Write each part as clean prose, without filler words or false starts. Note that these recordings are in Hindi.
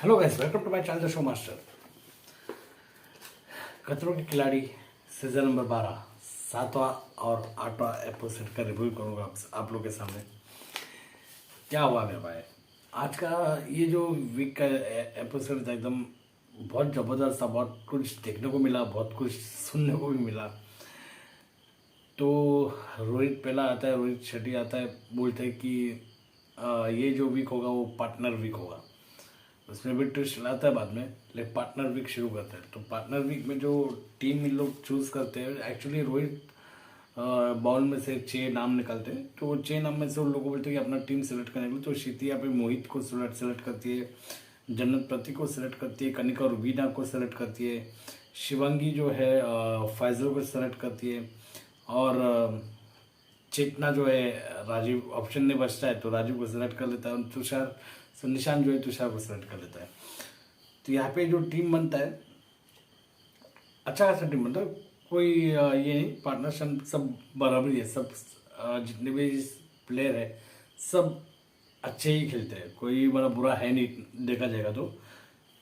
Hello guys, welcome to my channel the show master. Khatron Ke खिलाड़ी सीजन नंबर 12 7वां और 8वां एपिसोड का रिव्यू करूंगा आप लोग के सामने। क्या हुआ मेरे भाई, आज का ये जो वीक का एपिसोड था एकदम बहुत ज़बरदस्त था। बहुत कुछ देखने को मिला, बहुत कुछ सुनने को भी मिला। तो रोहित पहला आता है, रोहित शेट्टी आता है, बोलते हैं कि ये जो वीक होगा वो पार्टनर वीक होगा। उसमें भी ट्विस्ट लाता है बाद में, लेकिन पार्टनर वीक शुरू करते हैं। तो पार्टनर वीक में जो टीम इन लोग चूज करते हैं, एक्चुअली रोहित बॉल में से 6 नाम निकालते हैं। तो वो 6 नाम में से उन लोगों को बोलते हैं कि अपना टीम सेलेक्ट करने के लिए। तो क्षिति यहाँ पे मोहित को सेलेक्ट करती है, जन्नत प्रतीक को सेलेक्ट करती है, कनिका और वीना को सेलेक्ट करती है, शिवांगी जो है फैजल को सेलेक्ट करती है, और चेतना जो है राजीव ऑप्शन नहीं बचता है तो राजीव को सिलेक्ट कर लेता है, और तुषार निशान जो है तुषार को सिलेक्ट कर लेता है। तो यहाँ पे जो टीम बनता है, अच्छा खासा टीम बनता है। कोई ये नहीं, पार्टनरशिप सब बराबरी है। सब जितने भी प्लेयर है सब अच्छे ही खेलते हैं, कोई बड़ा बुरा है नहीं देखा जाएगा तो।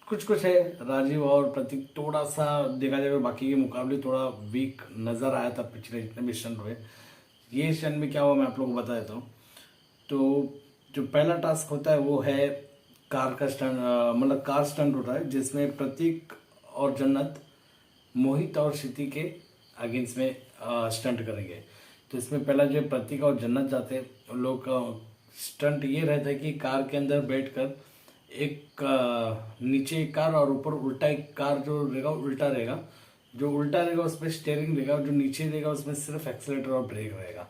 कुछ कुछ है, राजीव और प्रतीक थोड़ा सा देखा जाएगा बाकी के मुकाबले थोड़ा वीक नज़र आया था पिछले जितने भी स्टंट हुए। ये स्टंट में क्या हुआ मैं आप लोगों को बता देता हूँ। तो जो पहला टास्क होता है वो है कार का स्टंट, मतलब कार स्टंट होता है जिसमें प्रतीक और जन्नत मोहित और क्षिति के अगेंस्ट में स्टंट करेंगे। तो इसमें पहला जो प्रतीक और जन्नत जाते हैं, उन लोग का स्टंट ये रहता है कि कार के अंदर बैठकर एक नीचे एक कार और ऊपर उल्टा एक कार जो रहेगा उल्टा रहेगा। जो उल्टा रहेगा उसमें स्टेयरिंग रहेगा, जो नीचे रहेगा उसमें सिर्फ एक्सीलेटर और ब्रेक रहेगा।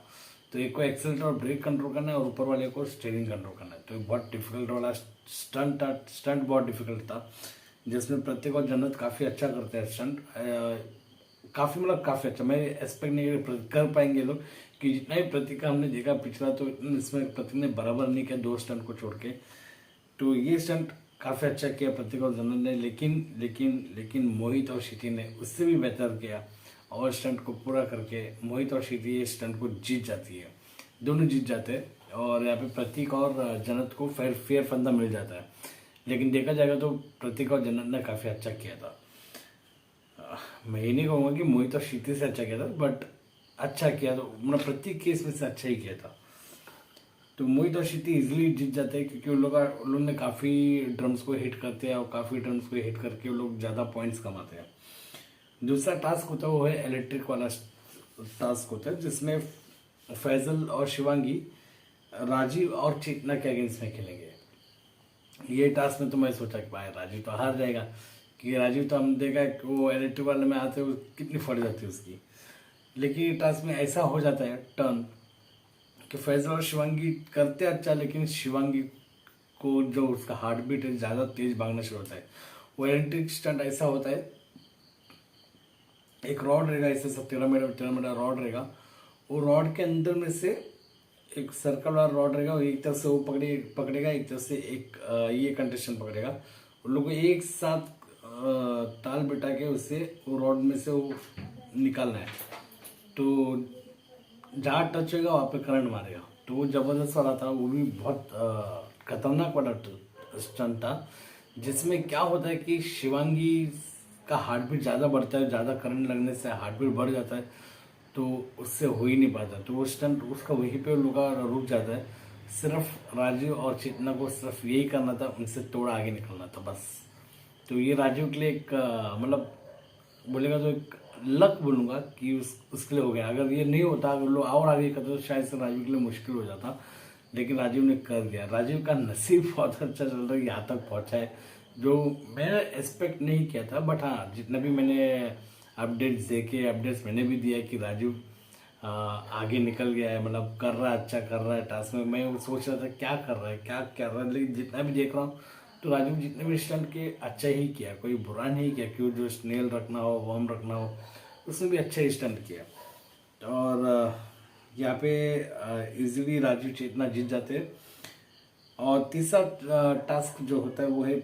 तो एक को एक्सीलेटर और ब्रेक कंट्रोल करना है और ऊपर वाले को स्टीयरिंग कंट्रोल करना है। तो एक बहुत डिफिकल्ट वाला स्टंट बहुत डिफिकल्ट था, जिसमें प्रत्येक और जन्नत काफ़ी अच्छा करते हैं स्टंट। काफ़ी मतलब काफ़ी अच्छा, मैं एक्सपेक्ट नहीं कर पाएंगे लोग कि जितना ही प्रतीक का हमने देखा पिछला, तो इसमें प्रतीक ने बराबर नहीं किया 2 स्टंट को छोड़ के। तो ये स्टंट काफ़ी अच्छा किया प्रतीक और जन्नत ने, लेकिन लेकिन लेकिन मोहित और क्षिति ने उससे भी बेहतर किया और स्टंट को पूरा करके मोहित और क्षिति ये स्टंट को जीत जाती है। दोनों जीत जाते हैं और यहाँ पे प्रतीक और जन्नत को फेयर फंदा मिल जाता है। लेकिन देखा जाएगा तो प्रतीक और जन्नत ने काफ़ी अच्छा किया था। मैं ये नहीं कहूँगा कि मोहित और क्षिति से अच्छा किया था, बट अच्छा किया तो मतलब प्रतीक केस में से अच्छा ही किया था। तो मोहित और क्षिति इजीली जीत जाते हैं क्योंकि उन लोग ने काफ़ी ड्रम्स को हिट करते हैं और काफ़ी ड्रम्स को हिट करके वो लोग ज़्यादा पॉइंट्स कमाते हैं। दूसरा टास्क होता है वो है इलेक्ट्रिक वाला टास्क होता है, जिसमें फैजल और शिवांगी राजीव और चेतना के अगेंस्ट में खेलेंगे। ये टास्क में तो मैं सोचा कि भाई राजीव तो हार जाएगा, क्योंकि राजीव तो हम देखा कि वो इलेक्ट्रिक वाले में आते हुए कितनी फट जाती है उसकी। लेकिन ये टास्क में ऐसा हो जाता है टर्न कि फैजल और शिवांगी करते अच्छा, लेकिन शिवांगी को जो उसका हार्ट बीट है ज़्यादा तेज भागना शुरू होता है। वो इलेक्ट्रिक स्टंट ऐसा होता है, एक रॉड रहेगा, इससे 13 मीटर रॉड रहेगा। वो रॉड के अंदर में से एक सर्कल वाला रॉड रहेगा, एक तरफ से वो पकड़ेगा, एक तरफ से एक ये कंटेस्टेंट पकड़ेगा। उन लोगों को एक साथ ताल बिठा के उससे वो रॉड में से वो निकालना है। तो जहाँ टच होगा वहाँ पे करंट मारेगा। तो वो ज़बरदस्त वाला था, वो भी बहुत खतरनाक वाला स्टंट था, जिसमें क्या होता है कि शिवांगी का हार्ट बीट ज़्यादा बढ़ता है, ज़्यादा करंट लगने से हार्ट बीट बढ़ जाता है, तो उससे हो ही नहीं पाता। तो वो स्टंट उसका वहीं पे लोग रुक जाता है। सिर्फ राजीव और चेतना को सिर्फ यही करना था, उनसे थोड़ा आगे निकलना था बस। तो ये राजीव के लिए एक मतलब बोलेगा तो एक लक बोलूँगा कि उसके लिए हो गया। अगर ये नहीं होता, अगर लोग और आगे करते तो शायद से राजीव के लिए मुश्किल हो जाता, लेकिन राजीव ने कर दिया। राजीव का नसीब बहुत अच्छा चल रहा है, यहाँ तक पहुँचा है जो मैंने एक्सपेक्ट नहीं किया था। बट हाँ, जितना भी मैंने अपडेट्स देखे, अपडेट्स मैंने भी दिया कि राजीव आगे निकल गया है, मतलब कर रहा है, अच्छा कर रहा है टास्क में। मैं सोच रहा था क्या कर रहा है, क्या कर रहा है, लेकिन जितना भी देख रहा हूँ तो राजीव जितने भी स्टंट के अच्छा ही किया, कोई बुरा नहीं किया। क्यों, जो स्नेल रखना हो, वर्म रखना हो, उसमें भी अच्छा ही स्टंट किया। और यहाँ पे इजीली राजीव चेतना जीत जाते हैं। और तीसरा टास्क जो होता है वो है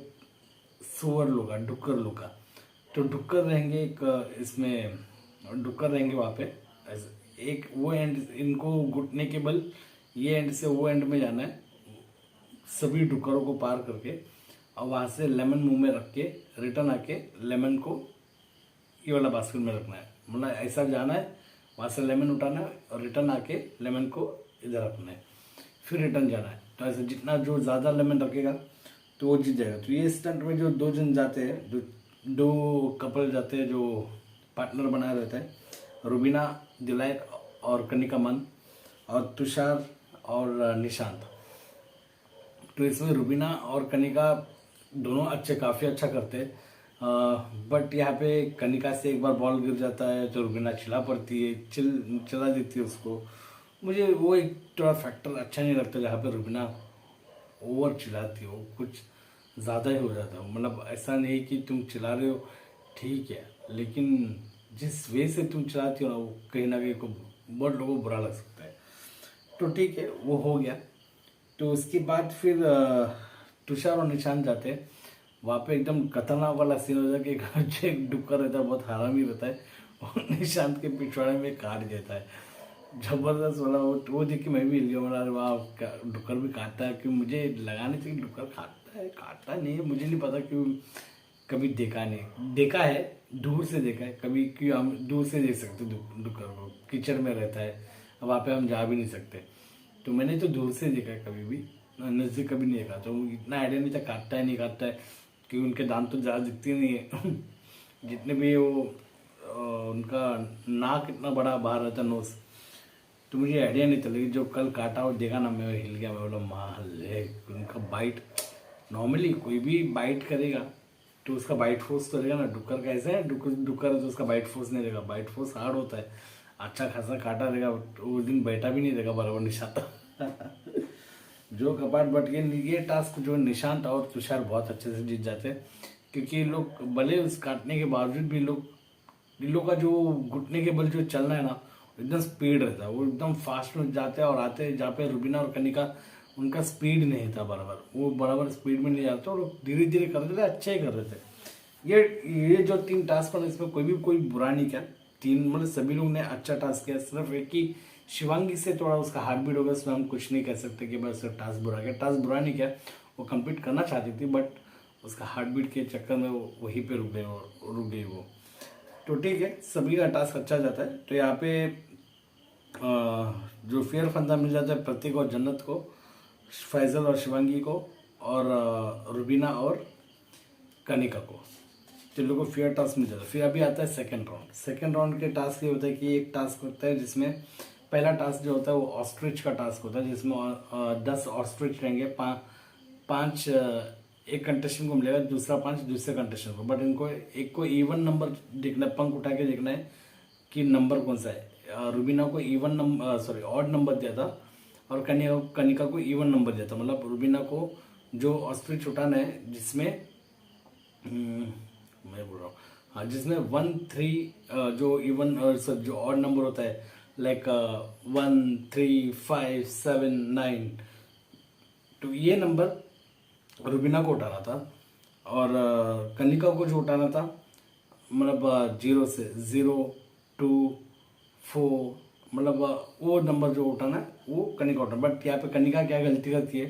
सुअर लोगा, डुक्कर लोगा। तो डुक्कर रहेंगे एक इसमें, डुक्कर रहेंगे वहाँ पे एक वो एंड, इनको घुटने के बल ये एंड से वो एंड में जाना है, सभी डुक्करों को पार करके। और वहाँ से लेमन मुंह में रख के रिटर्न आके लेमन को ये वाला बास्केट में रखना है। मतलब ऐसा जाना है, वहाँ से लेमन उठाना है और रिटर्न आके लेमन को इधर रखना है, फिर रिटर्न जाना है। तो ऐसे जितना जो ज़्यादा लेमन रखेगा तो वो जीत जाएगा। तो ये स्टंट में जो दो जन जाते हैं, जो दो कपल जाते हैं, जो पार्टनर बनाए रहते हैं, रुबीना दिलाइट और कनिका मन और तुषार और निशांत। तो इसमें रुबीना और कनिका दोनों काफ़ी अच्छा करते हैं। बट यहाँ पे कनिका से एक बार बॉल गिर जाता है तो रुबीना चिल्ला पड़ती है, चिल्ला देती है उसको। मुझे वो एक थोड़ा फैक्टर अच्छा नहीं लगता जहाँ पे रुबीना ओवर चिल्लाती हो, कुछ ज़्यादा ही हो जाता है। मतलब ऐसा नहीं कि तुम चिल्ला रहे हो ठीक है, लेकिन जिस वे से तुम चिल्लाती हो ना कहीं को बहुत लोगों को बुरा लग सकता है। तो ठीक है, वो हो गया। तो उसके बाद फिर तुषार और निशांत जाते हैं। वहाँ पे एकदम खतरनाक वाला सीन हो जाता है कि एक डुक्कर रहता है, बहुत हरामी रहता है, और निशांत के पिछवाड़े में काट देता है। जबरदस्त वाला वो देख के मैं भी हिल गया। मतलब वाह, डुक्कर भी काटता है। कि मुझे लगा नहीं था कि डुक्कर काटता नहीं है, मुझे नहीं पता क्यों, कभी देखा नहीं। देखा है, दूर से देखा है, कभी क्यों हम दूर से देख सकते डुक्कर को, कीचड़ में रहता है, अब वहाँ पे हम जा भी नहीं सकते। तो मैंने तो दूर से देखा है, कभी भी नज़दीक कभी नहीं देखा। तो इतना आइडिया नहीं था काटता है नहीं काटता है, क्योंकि उनके दांत तो ज़्यादा दिखते नहीं है जितने भी वो उनका नाक इतना बड़ा बाहर रहता है, नोज। तो मुझे आइडिया नहीं था, लेकिन जो कल काटा और देखा ना, मैं हिल गया। मैं बोला माले, उनका बाइट, नॉर्मली कोई भी बाइट करेगा तो उसका बाइट फोर्स तो रहेगा ना। डुक्कर कैसे है, डुक्कर है तो उसका बाइट फोर्स नहीं रहेगा, बाइट फोर्स हार्ड होता है। अच्छा खासा काटा रहेगा, उस दिन बैठा भी नहीं रहेगा बराबर निशांत जो कपाट बट ये टास्क जो निशांत और तुषार बहुत अच्छे से जीत जाते हैं, क्योंकि लोग भले उस काटने के बावजूद भी इन लोग का जो घुटने के बल जो चलना है ना, एकदम स्पीड रहता है। वो एकदम फास्ट में जाते हैं और आते हैं। जहाँ पे रुबीना और कनिका उनका स्पीड नहीं था बराबर, वो बराबर स्पीड में नहीं जाते और धीरे धीरे कर रहे थे, अच्छे ही कर रहे थे। ये जो 3 टास्क बने, इसमें कोई बुरा नहीं किया। 3 मतलब सभी लोग ने अच्छा टास्क किया। सिर्फ एक ही शिवांगी से थोड़ा उसका हार्ट बीट हो गया, उसमें हम कुछ नहीं कह सकते कि बस टास्क बुरा किया। टास्क बुरा नहीं किया, वो कंप्लीट करना चाहती थी, बट उसका हार्ट बीट के चक्कर में वो वहीं पे रुक गई वो। तो ठीक है, सभी का टास्क अच्छा जाता है। तो यहाँ पे जो फेयर फंदा मिल जाता है प्रतीक और जन्नत को, फैजल और शिवांगी को, और रुबीना और कनिका को, जिन लोगों को फेयर टास्क मिल जाता है। फिर अभी आता है सेकंड राउंड। सेकंड राउंड के टास्क ये होता है कि एक टास्क होता है जिसमें पहला टास्क जो होता है वो ऑस्ट्रिच का टास्क होता है, जिसमें 10 ऑस्ट्रिच रहेंगे। 5 एक कंटेस्टेंट को मिलेगा, दूसरा 5 दूसरे कंटेस्टेंट को। बट इनको एक को इवन नंबर देखना है, पंख उठा के देखना है कि नंबर कौन सा है। रुबीना को even number, sorry odd number दिया था, और कनिका को इवन नंबर दिया था। मतलब रुबीना को जो ऑस्ट्रिच उठाना है, जिसमें मैं बोल रहा हूँ, हाँ, जिसमें 1 3 जो इवन सर जो ऑड नंबर होता है, लाइक 1 3 5 7 9, तो ये नंबर रुबीना को उठाना था। और कनिका को जो उठाना था, मतलब 0 से 0 2 4, मतलब वो नंबर जो उठाना है वो कनिका उठाना। बट यहाँ पे कनिका क्या गलती करती है,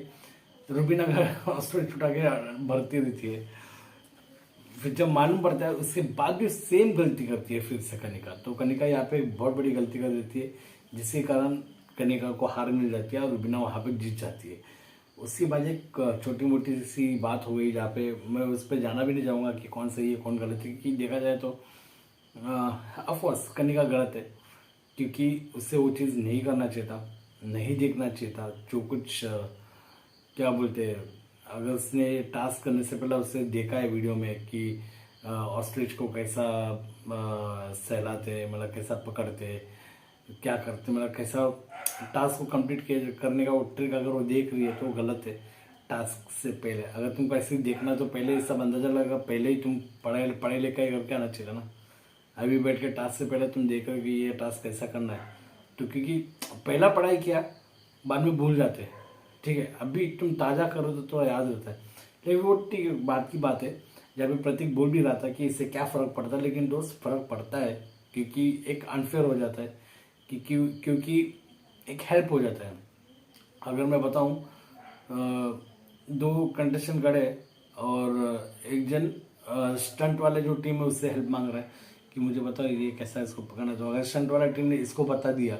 रुबीना का ऑस्ट्रिच उठा के भरती रहती है। फिर जब मालूम पड़ता है उसके बाद भी सेम गलती करती है फिर से कनिका। तो कनिका यहाँ पे बहुत बड़ी गलती कर देती है, जिसके कारण कनिका को हार मिल जाती है और रुबीना वहाँ पे जीत जाती है। उसके बाद एक छोटी मोटी सी बात हो गई, जहाँ पे मैं उस पर जाना भी नहीं चाहूँगा कि कौन सही है कौन गलत है, क्योंकि देखा जाए तो ऑफकोर्स कनिका गलत है, क्योंकि उससे वो चीज़ नहीं करना चाहिए था, नहीं देखना चाहिए था। जो कुछ क्या बोलते हैं, अगर उसने टास्क करने से पहले उसने देखा है वीडियो में कि ऑस्ट्रिच को कैसा सहलाते, मतलब कैसा पकड़ते, क्या करते, मतलब कैसा टास्क को कंप्लीट करने का वो ट्रिक अगर वो देख रही है तो गलत है। टास्क से पहले अगर तुमको ऐसे देखना तो पहले सब अंदाजा लगा, पहले ही तुम पढ़े लिखे करके आना चाहिए ना। अभी बैठ के टास्क से पहले तुम देख रहे हो कि ये टास्क कैसा करना है, तो क्योंकि पहला पढ़ाई किया बाद में भूल जाते हैं, ठीक है। अभी तुम ताज़ा करो तो थोड़ा याद रहता है। लेकिन वो ठीक है, बात की बात है। जब भी प्रतीक बोल भी रहा था कि इससे क्या फ़र्क पड़ता है, लेकिन दोस्त फ़र्क पड़ता है, क्योंकि एक अनफेयर हो जाता है कि क्योंकि एक हेल्प हो जाता है। अगर मैं बताऊं, 2 कंटेस्टेंट खड़े और एक जन स्टंट वाले जो टीम है उससे हेल्प मांग रहा है कि मुझे बताओ ये कैसा है इसको पकड़ना। तो अगर स्टंट वाला टीम ने इसको बता दिया,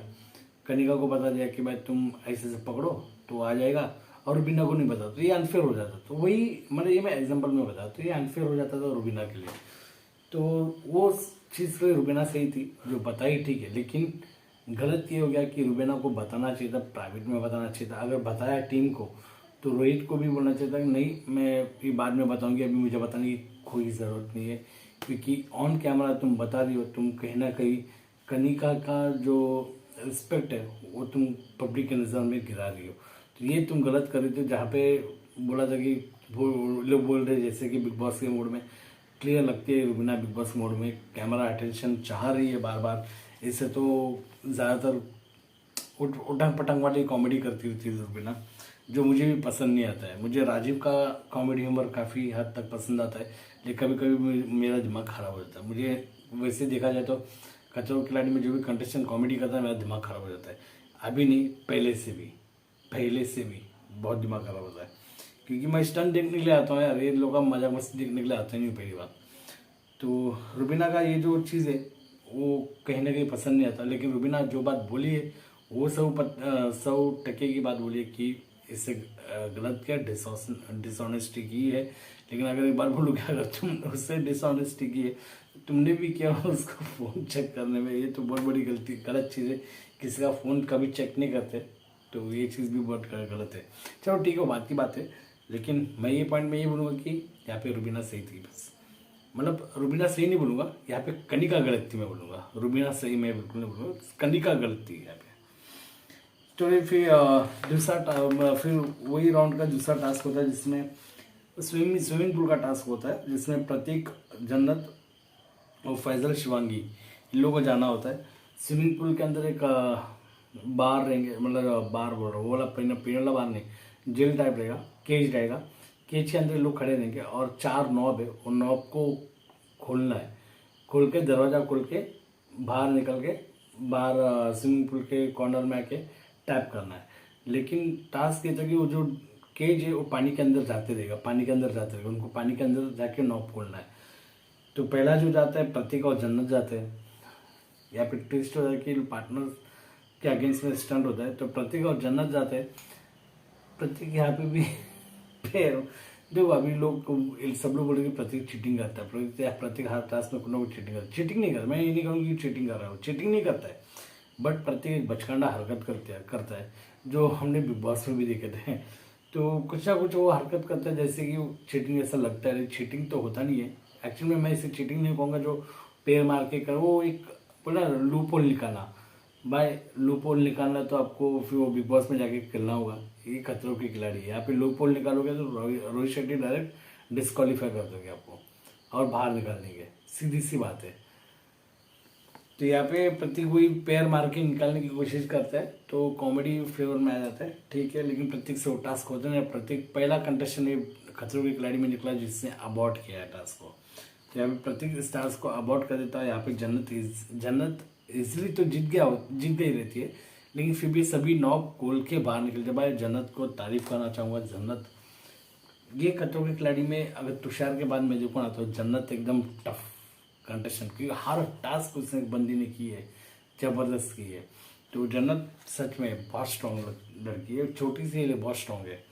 कनिका को बता दिया कि भाई तुम ऐसे से पकड़ो तो आ जाएगा, और रुबीना को नहीं बता, तो ये अनफेयर हो जाता। तो वही मतलब ये मैं एग्जांपल में बता, तो ये अनफेयर हो जाता था रुबीना के लिए। तो वो चीज़ तो रुबीना सही थी जो बताई, ठीक है, लेकिन गलत ये हो गया कि रुबीना को बताना चाहिए था, प्राइवेट में बताना चाहिए था। अगर बताया टीम को तो रोहित को भी बोलना चाहिए था कि नहीं मैं ये बाद में बताऊंगी, अभी मुझे बताने की कोई ज़रूरत नहीं है, क्योंकि ऑन कैमरा तुम बता रही हो, तुम कहीं ना कहीं कनिका का जो रिस्पेक्ट है वो तुम पब्लिक के नज़र में गिरा रही हो। तो ये तुम गलत कर रही थी। जहाँ पे बोला था कि वो लोग बोल रहे जैसे कि बिग बॉस के मोड में क्लियर लगती है रुबीना बिग बॉस मोड में कैमरा अटेंशन चाह रही है बार बार, इससे तो ज़्यादातर उटंग पटंग वाली कॉमेडी करती हुई थी रुबीना, जो मुझे भी पसंद नहीं आता है। मुझे राजीव का कॉमेडी ह्यूमर काफ़ी हद तक पसंद आता है, लेकिन कभी कभी मेरा दिमाग ख़राब हो जाता है। मुझे वैसे देखा जाए तो खतरों के खिलाड़ी में जो भी कंटेस्टेंट कॉमेडी करता है मेरा दिमाग ख़राब हो जाता है। अभी नहीं, पहले से भी बहुत दिमाग ख़राब होता है, क्योंकि मैं स्टंट देखने के लिए आता हूँ यार, ये लोग का मजाक मस्ती देखने के लिए आते नहीं पहली बात। तो रुबीना का ये जो चीज़ है वो कहीं ना कहीं पसंद नहीं आता, लेकिन रुबीना जो बात बोली है वो 100% की बात बोली है कि इससे गलत किया, डिसऑनेस्टी की है। लेकिन अगर एक बार बोलूँ कि अगर तुम उससे डिसऑनेस्टी की है, तुमने भी किया उसको फ़ोन चेक करने में, ये तो बहुत बड़ी गलत चीज़ है। किसी का फ़ोन कभी चेक नहीं करते, तो ये चीज़ भी बहुत गलत है। चलो ठीक है, बात की बात है, लेकिन मैं ये पॉइंट में ये बोलूँगा कि यहाँ पे रुबीना सही थी बस। मतलब रुबीना सही नहीं बोलूँगा, यहाँ पे कनिका गलत थी मैं बोलूँगा। रुबीना सही मैं बिल्कुल नहीं बोलूँगा, कनिका गलत थी यहाँ पे। तो ये फिर फिर वही राउंड का दूसरा टास्क होता है जिसमें स्विमिंग पूल का टास्क होता है, जिसमें प्रतीक, जन्नत और फैजल, शिवांगी इन लोगों को जाना होता है। स्विमिंग पूल के अंदर एक बार रहेंगे, मतलब बार बोल रहा हूँ, वो वाला पीने वाला बार नहीं, जेल टाइप रहेगा, केज रहेगा। केज के अंदर लोग खड़े रहेंगे और 4 नॉब है, उन नॉब को खोलना है। खोल के दरवाज़ा खोल के बाहर निकल के बाहर स्विमिंग पूल के कॉर्नर में आके टैप करना है। लेकिन टास्क ये था कि वो जो केज है वो पानी के अंदर जाते रहेगा, उनको पानी के अंदर जाके नॉब खोलना है। तो पहला जो जाता है प्रतीक और जन्नत जाते हैं। यहाँ पे ट्विस्ट होता है कि पार्टनर के अगेंस्ट में स्टंट होता है, तो प्रतीक और जन्नत जाते हैं। प्रतीक यहाँ पे भी फिर देखो अभी सब लोग बोले कि प्रतीक चीटिंग करता है, प्रतीक हर टास्क में कुछ ना कुछ चीटिंग करता है। चीटिंग नहीं करता, मैं ये नहीं कहूँगी कि चीटिंग कर रहा हूँ, चीटिंग नहीं करता है, बट प्रतीक एक बचकाना हरकत करता है जो हमने बिग बॉस में भी देखे थे। तो कुछ ना कुछ वो हरकत करता है जैसे कि चीटिंग ऐसा लगता है, चीटिंग तो होता नहीं है एक्चुअली में। मैं इसे चीटिंग नहीं कहूँगा, जो पैर मार के कर वो एक बोला लूप होल निकालना। भाई लूप होल निकालना तो आपको फिर वो बिग बॉस में जाके खेलना होगा, ये खतरों की खिलाड़ी है। यहाँ पे लूप होल निकालोगे तो रोहित शेट्टी डायरेक्ट डिस्क्वालीफाई कर दोगे आपको और बाहर निकाल देंगे, सीधी सी बात है। तो यहाँ पे प्रतीक वही पैर मार के निकालने की कोशिश करता है, तो कॉमेडी फ्लेवर में आ जाता है, ठीक है। लेकिन प्रतीक से वो टास्क होता है, प्रतीक पहला कंटेस्टेंट खतरों की खिलाड़ी में निकला जिसने अबॉर्ट किया है टास्क को। तो यहाँ पे प्रतीक इस टास्क को अबॉर्ट कर देता है। यहाँ पे जन्नत इजिली तो जीत गई रहती है, लेकिन फिर भी सभी नॉब खोल के बाहर निकलते। भाई जन्नत को तारीफ करना चाहूँगा, जन्नत ये खतरों के खिलाड़ी में अगर तुषार के बाद मैं देखूँ ना तो जन्नत एकदम टफ कंटेस्टेंट, क्योंकि हर टास्क उसने बंदी ने की है, जबरदस्त की है। तो जन्नत सच में बहुत स्ट्रॉन्ग लड़की है, छोटी सी है बहुत स्ट्रॉन्ग है।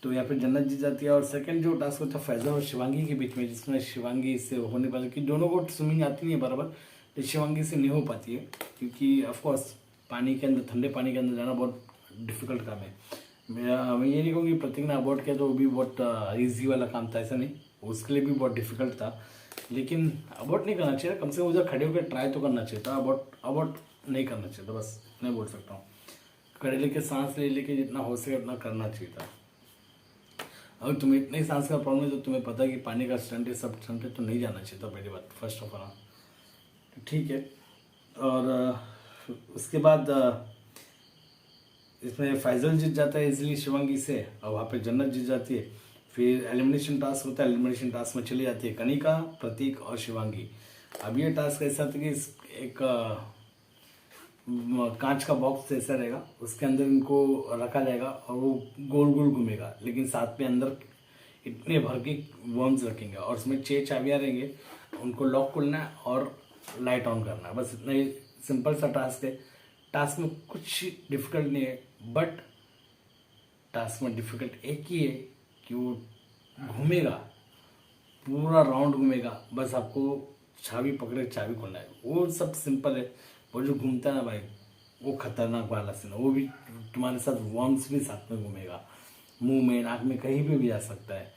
तो यहाँ पे जन्नत जीत जाती है। और सेकंड जो टास्क होता है फैजल और शिवांगी के बीच में, जिसमें शिवांगी इससे हो नहीं पाती, कि दोनों को स्विमिंग आती नहीं है बराबर, तो शिवांगी से नहीं हो पाती है, क्योंकि ऑफकोर्स पानी के अंदर, ठंडे पानी के अंदर जाना बहुत डिफिकल्ट काम है। मैं ये नहीं कहूँगी प्रतीक ने अबॉर्ट किया तो वो भी बहुत ईजी वाला काम था, ऐसा नहीं, उसके लिए भी बहुत डिफिकल्ट था। लेकिन अबॉर्ट नहीं करना चाहिए, कम से कम उधर खड़े होकर ट्राई तो करना चाहिए था, अबॉर्ट नहीं करना चाहिए था, बस मैं बोल सकता हूँ। खड़े लेके सांस ले लेके जितना हो सके उतना करना चाहिए था। अगर तुम्हें इतने सांस का प्रॉब्लम है तो तुम्हें पता है कि पानी का स्टंट है, सब स्टंट है, तो नहीं जाना चाहिए था पहली बात, फर्स्ट ऑफ ऑल, ठीक है। और उसके बाद इसमें फैजल जीत जाता है इजीली शिवांगी से, और वहाँ पे जन्नत जीत जाती है। फिर एलिमिनेशन टास्क होता है, एलिमिनेशन टास्क में चली जाती है कनिका, प्रतीक और शिवांगी। अब ये टास्क ऐसा था कि एक कांच का बॉक्स जैसा रहेगा, उसके अंदर इनको रखा जाएगा और वो गोल गोल घूमेगा, लेकिन साथ में अंदर इतने भर के वर्म्स रखेंगे और उसमें 6 चाबियाँ रहेंगे, उनको लॉक खोलना है और लाइट ऑन करना है, बस इतना ही सिंपल सा टास्क है। टास्क में कुछ डिफिकल्ट नहीं है, बट टास्क में डिफिकल्ट एक ही है कि वो घूमेगा, पूरा राउंड घूमेगा, बस आपको चाबी पकड़े चाबी खोलना है। वो सब सिंपल है, वो जो घूमता है ना भाई, वो खतरनाक वाला सीन है। वो भी तुम्हारे साथ वर्म्स भी साथ में घूमेगा, मुंह में नाक में कहीं भी जा सकता है।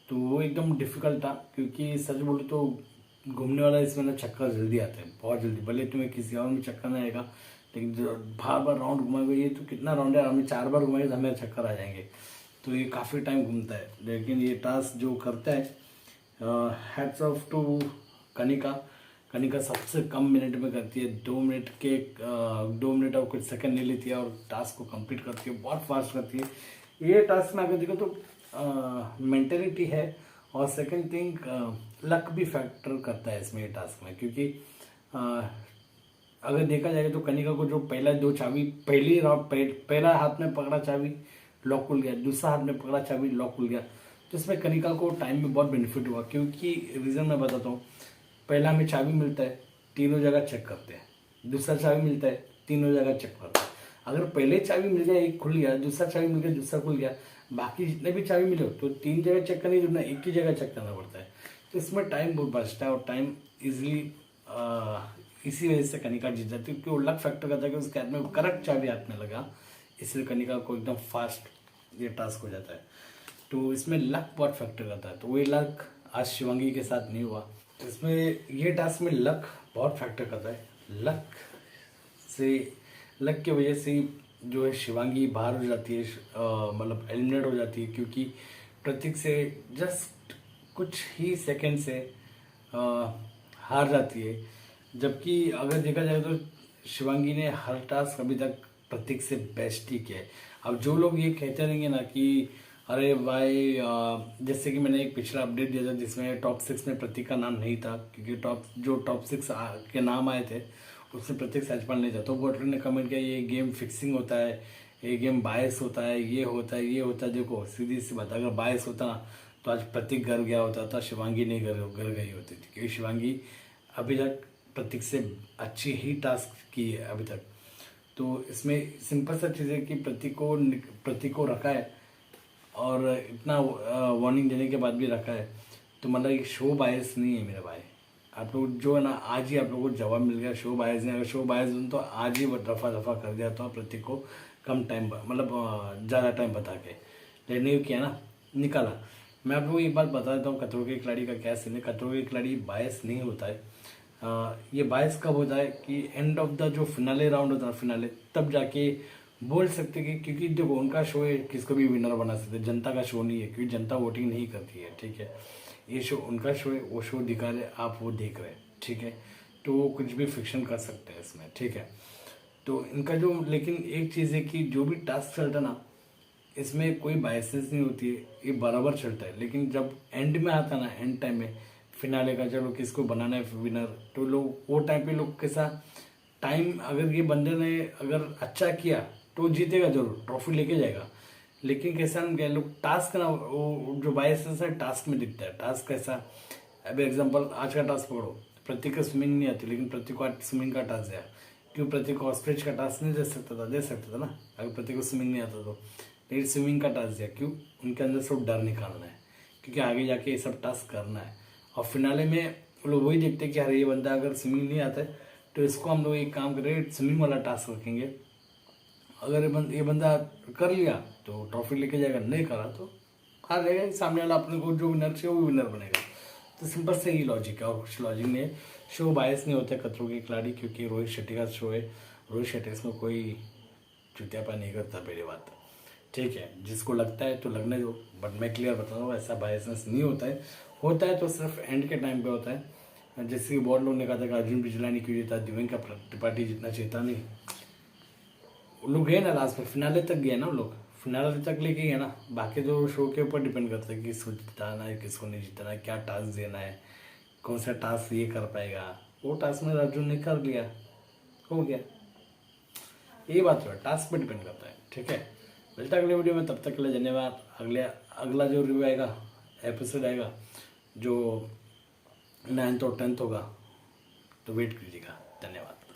तो वो एकदम डिफिकल्ट था, क्योंकि सच बोलो तो घूमने वाला इसमें ना चक्कर जल्दी आते हैं, बहुत जल्दी। भले तुम्हें किसी और में चक्कर नहीं आएगा, लेकिन जो बार बार राउंड घुमाएगा, ये तो कितना राउंड है, हमें 4 बार घुमाएगा तो हमें चक्कर आ जाएंगे। तो ये काफ़ी टाइम घूमता है। लेकिन ये टास्क जो करता है, hats off to Kanika. Kanika सबसे कम मिनट में करती है, 2 मिनट और कुछ सेकंड ले लेती है और टास्क को कंप्लीट करती है, बहुत फास्ट करती है। ये टास्क में अगर देखो तो मेंटेलिटी है, और सेकंड थिंग लक भी फैक्टर करता है इसमें, ये टास्क में। क्योंकि अगर देखा जाए तो कनिका को जो पहला 2 चाबी, पहला हाथ में पकड़ा चाबी लॉक खुल गया, दूसरा हाथ में पकड़ा चाबी लॉक खुल गया, तो इसमें कनिका को टाइम में बहुत बेनिफिट हुआ। क्योंकि रीज़न मैं बताता हूँ, पहला हमें चाबी मिलता है, तीनों जगह चेक करते हैं, दूसरा चाबी मिलता है, तीनों जगह चेक करते हैं। अगर पहले चाबी मिल गया, एक खुल गया, दूसरा चाबी मिल गया, दूसरा खुल गया, बाकी जितने भी चाबी मिले तो 3 जगह चेक करनी जुड़ना, एक ही जगह चेक करना पड़ता है। तो इसमें टाइम बहुत बचता है, और टाइम इजिली इसी वजह से कनिका जीत जाती है, क्योंकि वो लक फैक्टर करता है कि उसके हाथ में करेक्ट चाबी हाथ में लगा, इसलिए कनिका को एकदम फास्ट ये टास्क हो जाता है। तो इसमें लक बहुत फैक्टर करता है, तो वही लक आज शिवांगी के साथ नहीं हुआ। तो इसमें ये टास्क में लक बहुत फैक्टर करता है। लक की वजह से जो है शिवांगी बाहर हो जाती है, मतलब एलिमिनेट हो जाती है, क्योंकि प्रतीक से जस्ट कुछ ही सेकंड से हार जाती है। जबकि अगर देखा जाए तो शिवांगी ने हर टास्क अभी तक प्रतीक से बेस्ट ही किया है। अब जो लोग ये कहते रहेंगे ना कि अरे भाई, जैसे कि मैंने एक पिछला अपडेट दिया था जिसमें टॉप 6 में प्रतीक का नाम नहीं था, क्योंकि टॉप 6 के नाम आए थे उसमें प्रतीक सचपाल नहीं था। तो बहुत लोगों ने कमेंट किया ये गेम फिक्सिंग होता है, ये गेम बायस होता है, ये होता है, ये होता है। देखो सीधी सी बात, अगर बायस होता ना तो आज प्रतीक घर गया होता था, शिवांगी नहीं घर गई होती थी, क्योंकि शिवांगी अभी तक प्रतीक से अच्छी ही टास्क की है अभी तक। तो इसमें सिंपल सा चीज़ है कि प्रतीक को रखा है, और इतना वार्निंग देने के बाद भी रखा है, तो मतलब ये शो बायस नहीं है मेरे भाई। आप लोग जो है ना, आज ही आप लोगों को जवाब मिल गया, शो बायस नहीं। अगर शो बायस हो तो आज ही दफा दफा कर दिया तो प्रतीक को कम टाइम, मतलब ज़्यादा टाइम बता के, लेकिन नहीं किया ना, निकाला। मैं आप लोगों को एक बात बता देता हूँ, खतरों के खिलाड़ी का क्या सीन है। खतरों के खिलाड़ी बायस नहीं होता है। ये बायस कब होता है कि एंड ऑफ द जो फिनाले राउंड होता है, फिनाले, तब जाके बोल सकते कि, क्योंकि देखो उनका शो है, किसको भी विनर बना सकते, जनता का शो नहीं है, क्योंकि जनता वोटिंग नहीं करती है, ठीक है। ये शो उनका शो है, वो शो दिखा रहे, आप वो देख रहे हैं, ठीक है। तो वो कुछ भी फिक्शन कर सकते हैं इसमें, ठीक है। तो इनका जो, लेकिन एक चीज़ है कि जो भी टास्क चलता है ना, इसमें कोई बायसेंस नहीं होती है, ये बराबर चलता है। लेकिन जब एंड में आता ना, एंड टाइम में फिनाले का, चलो किसको बनाना है विनर, तो लोग वो टाइम पे लोग के साथ टाइम, अगर ये बंदे ने अगर अच्छा किया तो जीतेगा जरूर, ट्रॉफी लेके जाएगा। लेकिन कैसा क्या लोग टास्क ना, वो जो बायसेंस है टास्क में दिखता है। टास्क कैसा, अब एग्जांपल आज का टास्क पकड़ो, प्रतीक को स्विमिंग नहीं आती, लेकिन प्रतीक को आज स्विमिंग का टास्क दिया, क्यों प्रतीक को ऑस्ट्रिच का टास्क नहीं दे सकता था ना, अगर प्रतीक को स्विमिंग नहीं आता तो। लेकिन स्विमिंग का टास्क दिया, क्यों, उनके अंदर से डर निकालना है, क्योंकि आगे जाके ये सब टास्क करना है। और फिनाले में लोग वही देखते हैं कि अरे ये बंदा अगर स्विमिंग नहीं आता है तो इसको हम लोग एक काम करें, स्विमिंग वाला टास्क रखेंगे। अगर ये बंदा कर लिया तो ट्रॉफी लेके जाएगा, नहीं करा तो हार जाएगा, सामने वाला अपने को जो विनर चाहिए वो विनर बनेगा। तो सिंपल से ही लॉजिक है, और कुछ लॉजिक नहीं है। शो बायस नहीं होता खतरों के खिलाड़ी, क्योंकि रोहित शेट्टी का शो है। रोहित शेट्टी इसमें कोई चुतियापा नहीं करता, पहली बात, ठीक है। जिसको लगता है तो लगने दो, बट मैं क्लियर बता रहा हूँ, ऐसा बायसनेस नहीं होता है। होता है तो सिर्फ एंड के टाइम पे होता है। जैसे कि बहुत लोगों ने कहा था कि अर्जुन बिजलानी क्यों जीता, दिव्यांका त्रिपाठी जितना जीता नहीं। वो लोग गए ना लास्ट में, फिनाले तक गए ना, वो लोग फिनाले तक लेके गए ना। बाकी तो शो के ऊपर डिपेंड करता है कि किसको जिताना है, किसको नहीं जिताना है, क्या टास्क देना है, कौन सा टास्क ये कर पाएगा। वो टास्क में अर्जुन ने कर लिया, हो गया। ये बात है, टास्क पे डिपेंड करता है, ठीक है। मिलता है अगले वीडियो में, तब तक के लिए धन्यवाद। अगला जो रिव्यू आएगा एपिसोड आएगा जो 9th और 10th होगा, तो वेट कीजिएगा। धन्यवाद।